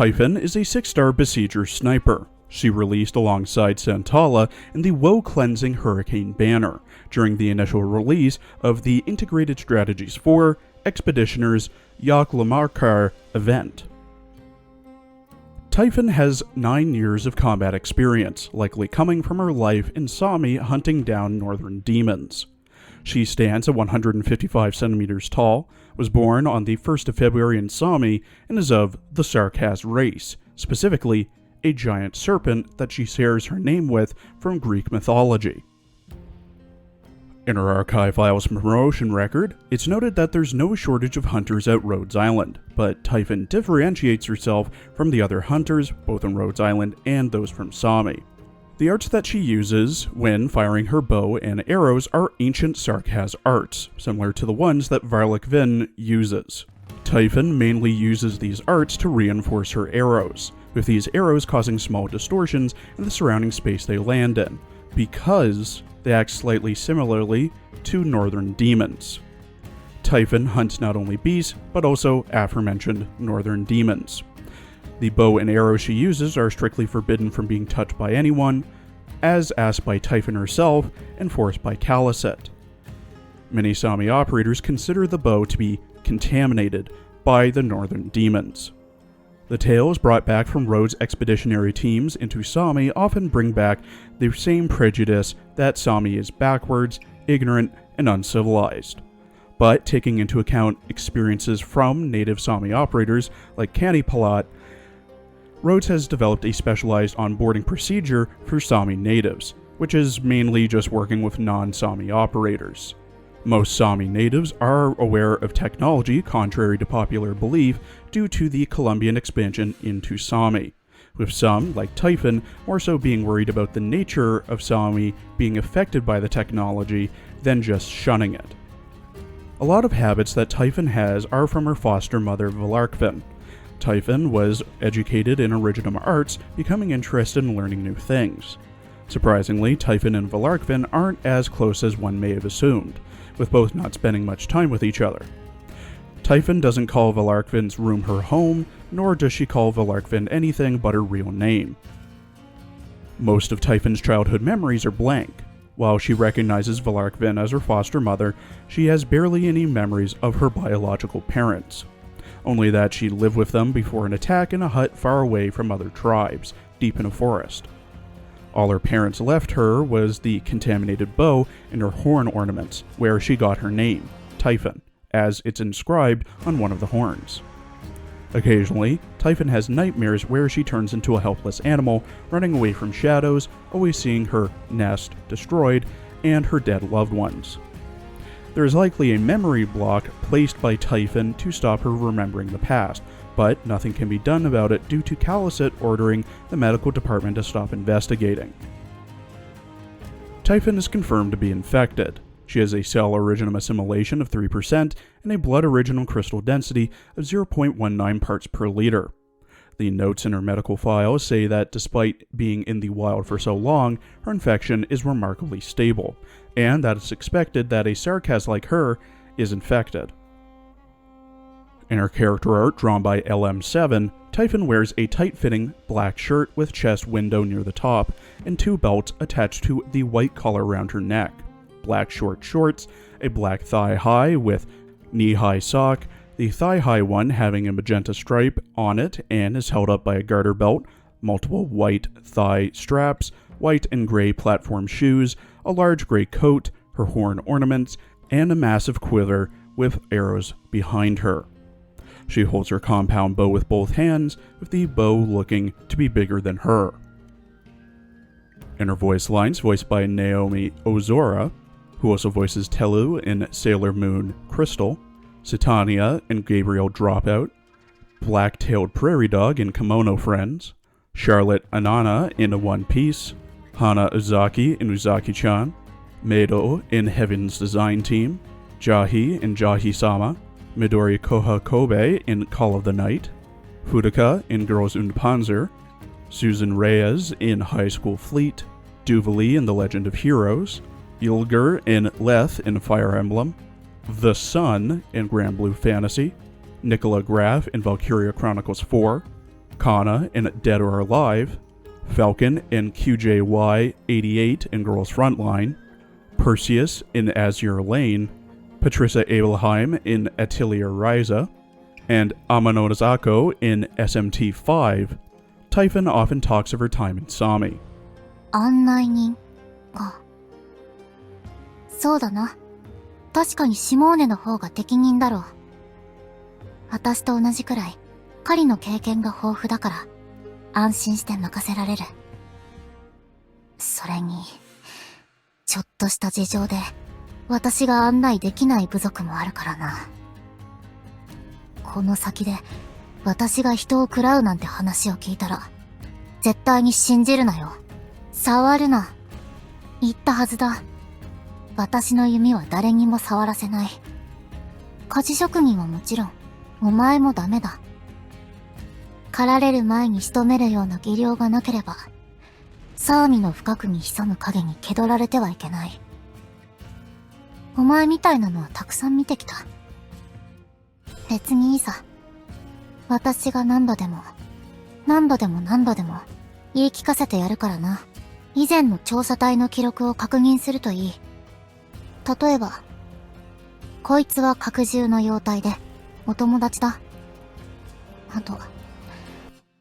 Typhon is a 6-star besieger sniper. She released alongside Santala in the WoW-cleansing Hurricane banner during the initial release of the Integrated Strategies 4 Expeditioners Yaklamarkar event. Typhon has 9 years of combat experience, likely coming from her life in Sami hunting down northern demons. She stands at 155 centimeters tall, was born on the 1st of February in Sami, and is of the Sarkaz race, specifically a giant serpent that she shares her name with from Greek mythology. In her archive files promotion record, it's noted that there's no shortage of hunters at Rhodes Island, but Typhon differentiates herself from the other hunters, both on Rhodes Island and those from Sami. The arts that she uses when firing her bow and arrows are ancient Sarkaz arts, similar to the ones that Varlik Vin uses. Typhon mainly uses these arts to reinforce her arrows, with these arrows causing small distortions in the surrounding space they land in, because they act slightly similarly to northern demons. Typhon hunts not only beasts, but also aforementioned northern demons. The bow and arrows she uses are strictly forbidden from being touched by anyone, as asked by Typhon herself and forced by Khaliset. Many Sami operators consider the bow to be contaminated by the northern demons. The tales brought back from Rhodes expeditionary teams into Sami often bring back the same prejudice that Sami is backwards, ignorant, and uncivilized. But taking into account experiences from native Sami operators like Kanipalat, Rhodes has developed a specialized onboarding procedure for Sami natives, which is mainly just working with non-Sami operators. Most Sami natives are aware of technology contrary to popular belief due to the Columbian expansion into Sami, with some, like Typhon, more so being worried about the nature of Sami being affected by the technology than just shunning it. A lot of habits that Typhon has are from her foster mother Valarkvin. Typhon was educated in originum arts, becoming interested in learning new things. Surprisingly, Typhon and Valarkvin aren't as close as one may have assumed, with both not spending much time with each other. Typhon doesn't call Valarkvin's room her home, nor does she call Valarkvin anything but her real name. Most of Typhon's childhood memories are blank. While she recognizes Valarkvin as her foster mother, she has barely any memories of her biological parents. Only that she lived with them before an attack in a hut far away from other tribes, deep in a forest. All her parents left her was the contaminated bow and her horn ornaments, where she got her name, Typhon, as it's inscribed on one of the horns. Occasionally, Typhon has nightmares where she turns into a helpless animal, running away from shadows, always seeing her nest destroyed, and her dead loved ones. There is likely a memory block placed by Typhon to stop her remembering the past, but nothing can be done about it due to Khaliset ordering the medical department to stop investigating. Typhon is confirmed to be infected. She has a cell originum assimilation of 3% and a blood original crystal density of 0.19 parts per liter. The notes in her medical files say that despite being in the wild for so long, her infection is remarkably stable, and that it's expected that a Sarkaz like her is infected. In her character art drawn by LM7, Typhon wears a tight-fitting black shirt with chest window near the top, and 2 belts attached to the white collar around her neck, black short shorts, a black thigh-high with knee-high sock, the thigh-high one having a magenta stripe on it and is held up by a garter belt, multiple white thigh straps, white and gray platform shoes, a large gray coat, her horn ornaments, and a massive quiver with arrows behind her. She holds her compound bow with both hands, with the bow looking to be bigger than her. In her voice lines, voiced by Naomi Ozora, who also voices Telu in Sailor Moon Crystal, Satania in Gabriel Dropout, Black-Tailed Prairie Dog in Kimono Friends, Charlotte Anana in One Piece, Hana Uzaki in Uzaki-chan, Meido in Heaven's Design Team, Jahi in Jahi-sama, Midori Koha Kobe in Call of the Night, Furuka in Girls und Panzer, Susan Reyes in High School Fleet, Duvali in The Legend of Heroes, Ylger in Leth in Fire Emblem, The Sun in Grand Blue Fantasy, Nicola Graf in Valkyria Chronicles 4, Kana in Dead or Alive, Falcon in QJY88 in Girls Frontline, Perseus in Azure Lane, Patricia Abelheim in Atelier Ryza, and Amano Nozako in SMT5, Typhon often talks of her time in Sami. 案内人か。そうだな。確かにシモーネの方が適任だろう。私と同じくらい狩りの経験が豊富だから安心して任せられる。それにちょっとした事情で私が案内できない部族もあるからな。この先で私が人を食らうなんて話を聞いたら絶対に信じるなよ。触るな。言ったはずだ。私の弓は誰にも触らせない。鍛冶職人はもちろんお前もダメだ。狩られる前に仕留めるような技量がなければサーミの深くに潜む影に気取られてはいけない。お前みたいなのはたくさん見てきた。別にいいさ。私が何度でも言い聞かせてやるからな。以前の調査隊の記録を確認するといい。例えばこいつは拡充の妖体でお友達だ。あと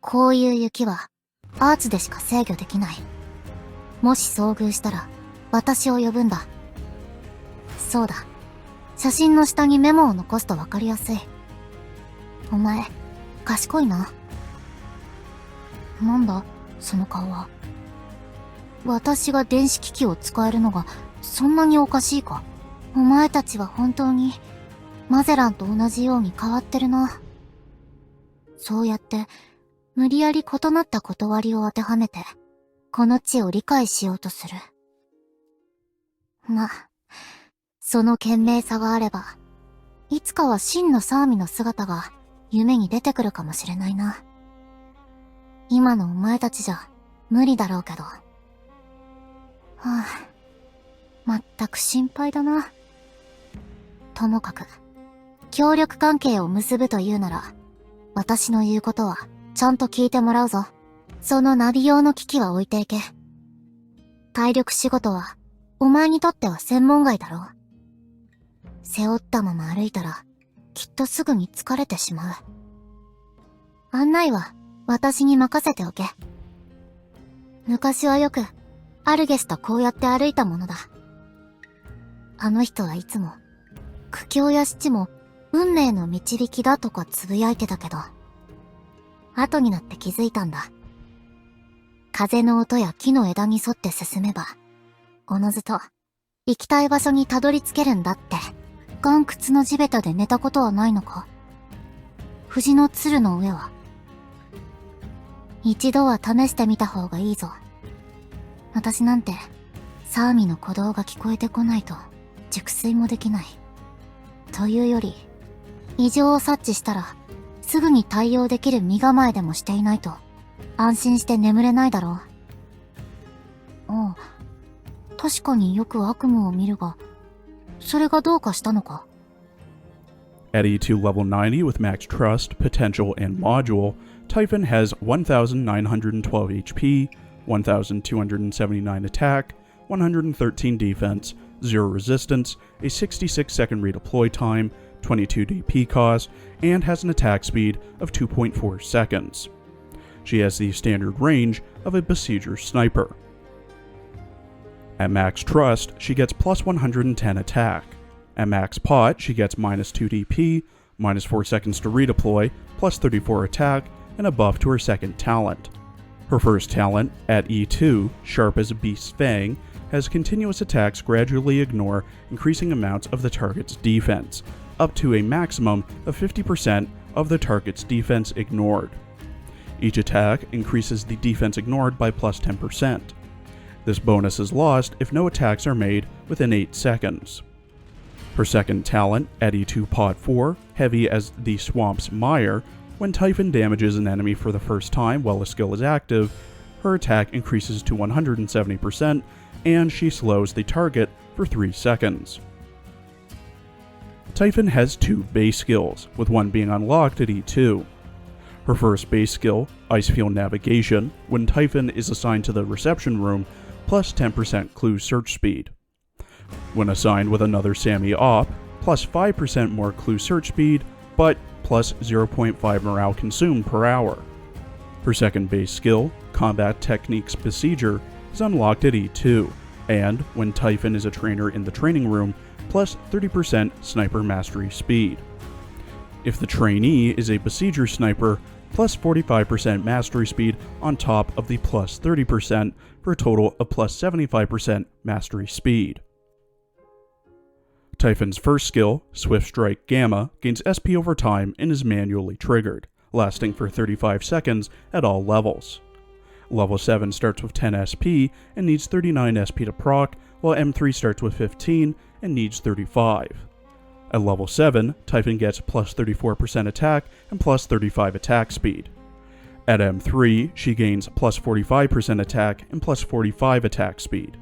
こういう雪はアーツでしか制御できない。もし遭遇したら私を呼ぶんだ。そうだ、写真の下にメモを残すとわかりやすい。お前賢いな。なんだその顔は。私が電子機器を使えるのがそんなにおかしいか。お前たちは本当にマゼランと同じように変わってるな。そうやって無理やり異なった断りを当てはめてこの地を理解しようとする。ま、その賢明さがあればいつかは真のサーミの姿が夢に出てくるかもしれないな。今のお前たちじゃ無理だろうけど。はぁ、まったく心配だな。ともかく、協力関係を結ぶというなら、私の言うことはちゃんと聞いてもらうぞ。そのナビ用の機器は置いていけ。体力仕事は、お前にとっては専門外だろう。背負ったまま歩いたら、きっとすぐに疲れてしまう。案内は、私に任せておけ。昔はよく、アルゲスとこうやって歩いたものだ。あの人はいつも、苦境や死地も運命の導きだとかつぶやいてたけど、後になって気づいたんだ。風の音や木の枝に沿って進めば、おのずと行きたい場所にたどり着けるんだって。岩窟の地べたで寝たことはないのか？藤の鶴の上は。一度は試してみた方がいいぞ。私なんて、サーミの鼓動が聞こえてこないと、熟睡もできない。というより、異常を察知したら、すぐに対応できる身構えでもしていないと、安心して眠れないだろう。ああ、確かによく悪夢を見るが、それがどうかしたのか？ At E2 level 90 with max trust, potential, and module, Typhon has 1,912 HP, 1,279 attack, 113 defense, 0 resistance, a 66-second redeploy time, 22 DP cost, and has an attack speed of 2.4 seconds. She has the standard range of a besieger sniper. At max trust, she gets plus 110 attack. At max pot, she gets minus 2 DP, minus 4 seconds to redeploy, plus 34 attack, and a buff to her second talent. Her first talent, at E2, Sharp as a Beast's Fang, has continuous attacks gradually ignore increasing amounts of the target's defense, up to a maximum of 50% of the target's defense ignored. Each attack increases the defense ignored by plus 10%. This bonus is lost if no attacks are made within 8 seconds. Her second talent, at E2 Pot 4, Heavy as the Swamp's Mire, when Typhon damages an enemy for the first time while a skill is active, her attack increases to 170%, and she slows the target for 3 seconds. Typhon has 2 base skills, with one being unlocked at E2. Her first base skill, Icefield Navigation, when Typhon is assigned to the reception room, plus 10% clue search speed. When assigned with another Sammy Op, plus 5% more clue search speed, but plus 0.5 morale consumed per hour. Her second base skill, Combat Techniques Besieger, is unlocked at E2, and when Typhon is a trainer in the training room, plus 30% Sniper Mastery Speed. If the trainee is a Besieger Sniper, plus 45% Mastery Speed on top of the plus 30% for a total of plus 75% Mastery Speed. Typhon's first skill, Swift Strike Gamma, gains SP over time and is manually triggered, lasting for 35 seconds at all levels. Level 7 starts with 10 SP and needs 39 SP to proc, while M3 starts with 15 and needs 35. At level 7, Typhon gets plus 34% attack and plus 35 attack speed. At M3, she gains plus 45% attack and plus 45 attack speed.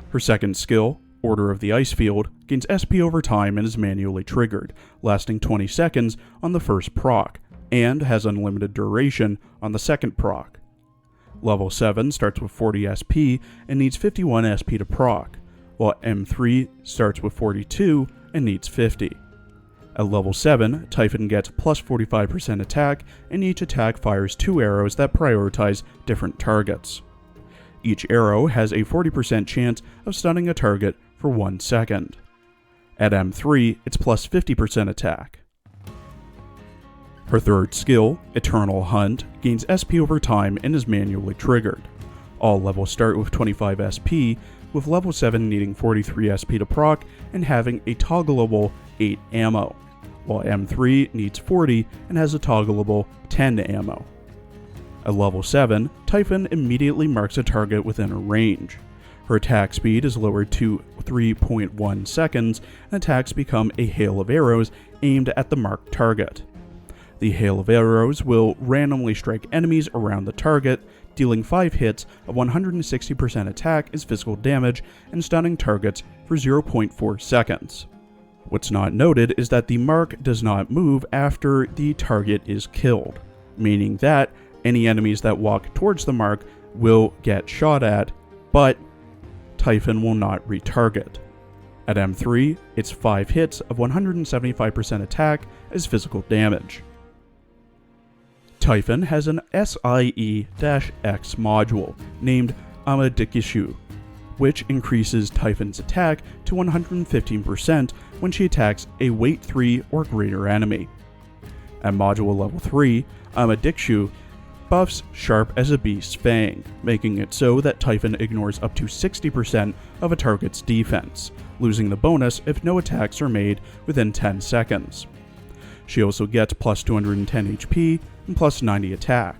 Her second skill, Order of the Icefield, gains SP over time and is manually triggered, lasting 20 seconds on the first proc, and has unlimited duration on the second proc. Level 7 starts with 40 SP and needs 51 SP to proc, while M3 starts with 42 and needs 50. At level 7, Typhon gets plus 45% attack, and each attack fires 2 arrows that prioritize different targets. Each arrow has a 40% chance of stunning a target for 1 second. At M3, it's plus 50% attack. Her third skill, Eternal Hunt, gains SP over time and is manually triggered. All levels start with 25 SP, with level 7 needing 43 SP to proc and having a toggleable 8 ammo, while M3 needs 40 and has a toggleable 10 ammo. At level 7, Typhon immediately marks a target within her range. Her attack speed is lowered to 3.1 seconds, and attacks become a hail of arrows aimed at the marked target. The hail of arrows will randomly strike enemies around the target, dealing 5 hits of 160% attack as physical damage and stunning targets for 0.4 seconds. What's not noted is that the mark does not move after the target is killed, meaning that any enemies that walk towards the mark will get shot at, but Typhon will not retarget. At M3, it's 5 hits of 175% attack as physical damage. Typhon has an SIE-X module named Amadikishu, which increases Typhon's attack to 115% when she attacks a weight 3 or greater enemy. At module level 3, Amadikishu buffs sharp as a beast's fang, making it so that Typhon ignores up to 60% of a target's defense, losing the bonus if no attacks are made within 10 seconds. She also gets plus 210 HP and plus 90 attack.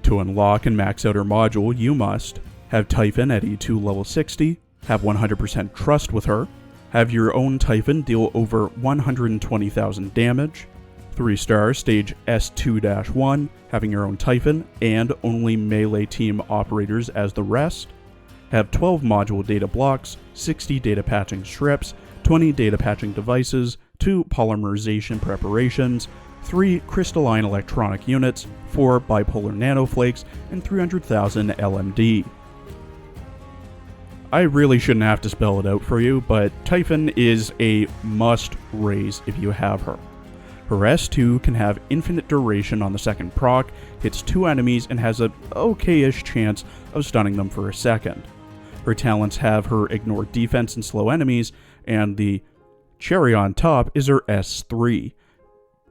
To unlock and max out her module, you must have Typhon at E2 level 60, have 100% trust with her, have your own Typhon deal over 120,000 damage, 3-star stage S2-1, having your own Typhon and only melee team operators as the rest, have 12 module data blocks, 60 data patching strips, 20 data patching devices, 2 polymerization preparations, 3 crystalline electronic units, 4 bipolar nanoflakes, and 300,000 LMD. I really shouldn't have to spell it out for you, but Typhon is a must raise if you have her. Her S2 can have infinite duration on the second proc, hits 2 enemies, and has a okay-ish chance of stunning them for a second. Her talents have her ignore defense and slow enemies, and the cherry on top is her S3,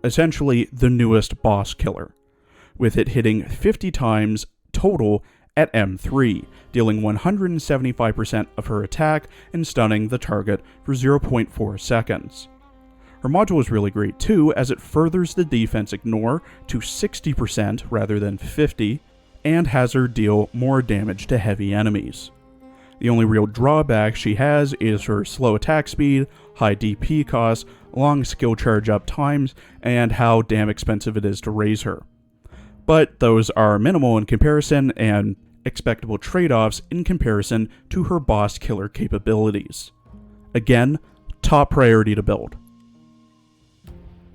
essentially the newest boss killer, with it hitting 50 times total at M3, dealing 175% of her attack and stunning the target for 0.4 seconds. Her module is really great too, as it furthers the defense ignore to 60% rather than 50%, and has her deal more damage to heavy enemies. The only real drawback she has is her slow attack speed, high DP costs, long skill charge up times, and how damn expensive it is to raise her. But those are minimal in comparison and expectable trade-offs in comparison to her boss killer capabilities. Again, top priority to build.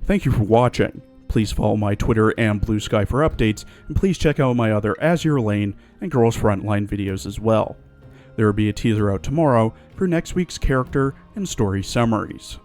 Thank you for watching. Please follow my Twitter and Blue Sky for updates, and please check out my other Azure Lane and Girls Frontline videos as well. There will be a teaser out tomorrow for next week's character and story summaries.